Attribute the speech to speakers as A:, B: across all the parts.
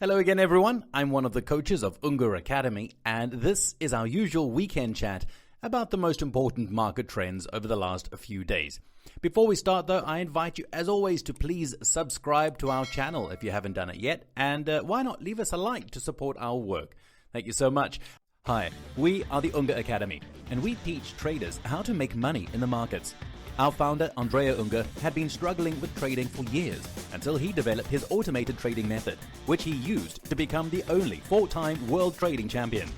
A: Hello again everyone, I'm one of the coaches of UNGER Academy and this is our usual weekend chat about the most important market trends over the last few days. Before we start though, I invite you as always to please subscribe to our channel if you haven't done it yet, and why not leave us a like to support our work. Thank you so much. Hi, we are the UNGER Academy and we teach traders how to make money in the markets. Our founder, Andrea Unger, had been struggling with trading for years until he developed his automated trading method, which he used to become the only 4-time world trading champion.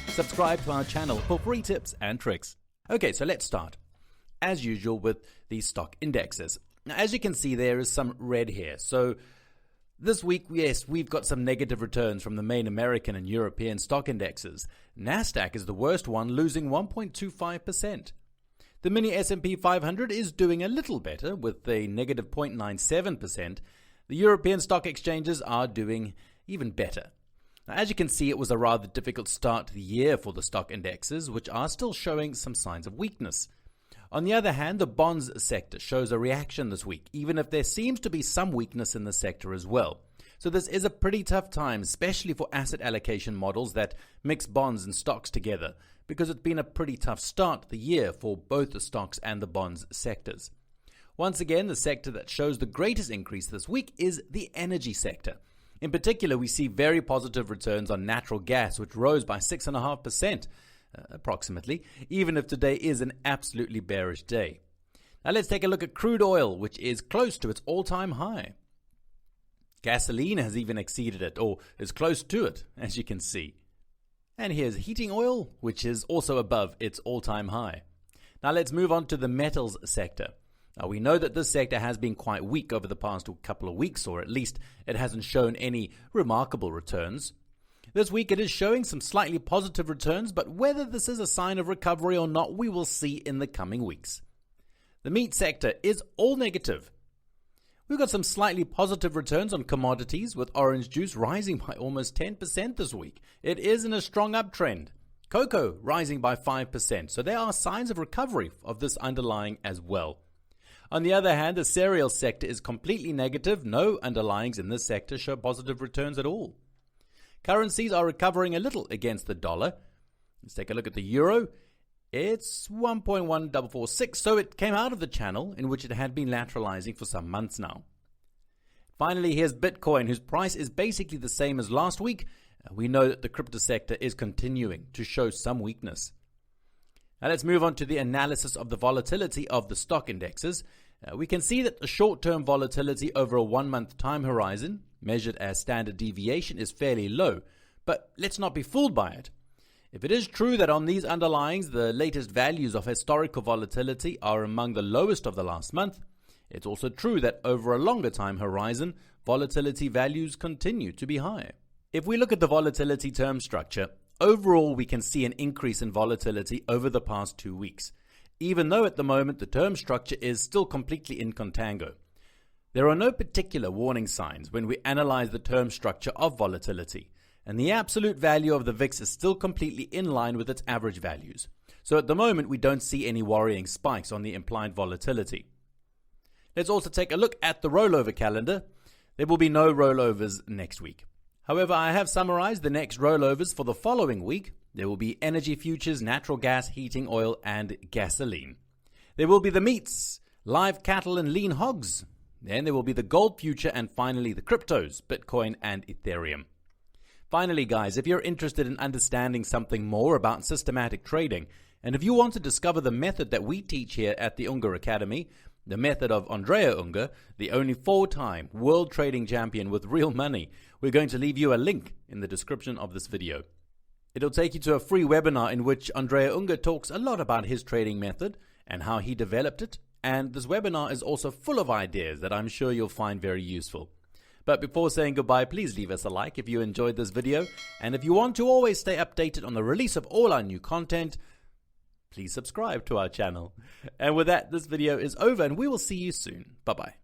A: Subscribe to our channel for free tips and tricks. Okay, so let's start, as usual, with the stock indexes. Now, as you can see, there is some red here. So this week, yes, we've got some negative returns from the main American and European stock indexes. Nasdaq is the worst one, losing 1.25%. The mini S&P 500 is doing a little better with a negative 0.97%. The European stock exchanges are doing even better. Now, as you can see, it was a rather difficult start to the year for the stock indexes, which are still showing some signs of weakness. On the other hand, the bonds sector shows a reaction this week, even if there seems to be some weakness in the sector as well. So this is a pretty tough time, especially for asset allocation models that mix bonds and stocks together, because it's been a pretty tough start to the year for both the stocks and the bonds sectors. Once again, the sector that shows the greatest increase this week is the energy sector. In particular, we see very positive returns on natural gas, which rose by 6.5%, approximately, even if today is an absolutely bearish day. Now let's take a look at crude oil, which is close to its all-time high. Gasoline has even exceeded it, or is close to it, as you can see. And here's heating oil, which is also above its all-time high. Now let's move on to the metals sector. Now we know that this sector has been quite weak over the past couple of weeks, or at least it hasn't shown any remarkable returns. This week it is showing some slightly positive returns, but whether this is a sign of recovery or not, we will see in the coming weeks. The meat sector is all negative. We've got some slightly positive returns on commodities, with orange juice rising by almost 10% this week. It is in a strong uptrend. Cocoa rising by 5%, so there are signs of recovery of this underlying as well. On the other hand, the cereal sector is completely negative. No underlyings in this sector show positive returns at all. Currencies are recovering a little against the dollar. Let's take a look at the euro. It's 1.1446, so it came out of the channel in which it had been lateralizing for some months now. Finally, here's Bitcoin, whose price is basically the same as last week. We know that the crypto sector is continuing to show some weakness. Now let's move on to the analysis of the volatility of the stock indexes. We can see that the short-term volatility over a 1-month time horizon, measured as standard deviation, is fairly low, but let's not be fooled by it. If it is true that on these underlyings the latest values of historical volatility are among the lowest of the last month, it's also true that over a longer time horizon, volatility values continue to be high. If we look at the volatility term structure, overall we can see an increase in volatility over the past 2 weeks, even though at the moment the term structure is still completely in contango. There are no particular warning signs when we analyze the term structure of volatility, and the absolute value of the VIX is still completely in line with its average values. So at the moment, we don't see any worrying spikes on the implied volatility. Let's also take a look at the rollover calendar. There will be no rollovers next week. However, I have summarized the next rollovers for the following week. There will be energy futures, natural gas, heating oil, and gasoline. There will be the meats, live cattle and lean hogs. Then there will be the gold future, and finally the cryptos, Bitcoin and Ethereum. Finally, guys, if you're interested in understanding something more about systematic trading, and if you want to discover the method that we teach here at the UNGER Academy, the method of Andrea Unger, the only 4-time world trading champion with real money, we're going to leave you a link in the description of this video. It'll take you to a free webinar in which Andrea Unger talks a lot about his trading method and how he developed it, and this webinar is also full of ideas that I'm sure you'll find very useful. But before saying goodbye, please leave us a like if you enjoyed this video. And if you want to always stay updated on the release of all our new content, please subscribe to our channel. And with that, this video is over and we will see you soon. Bye-bye.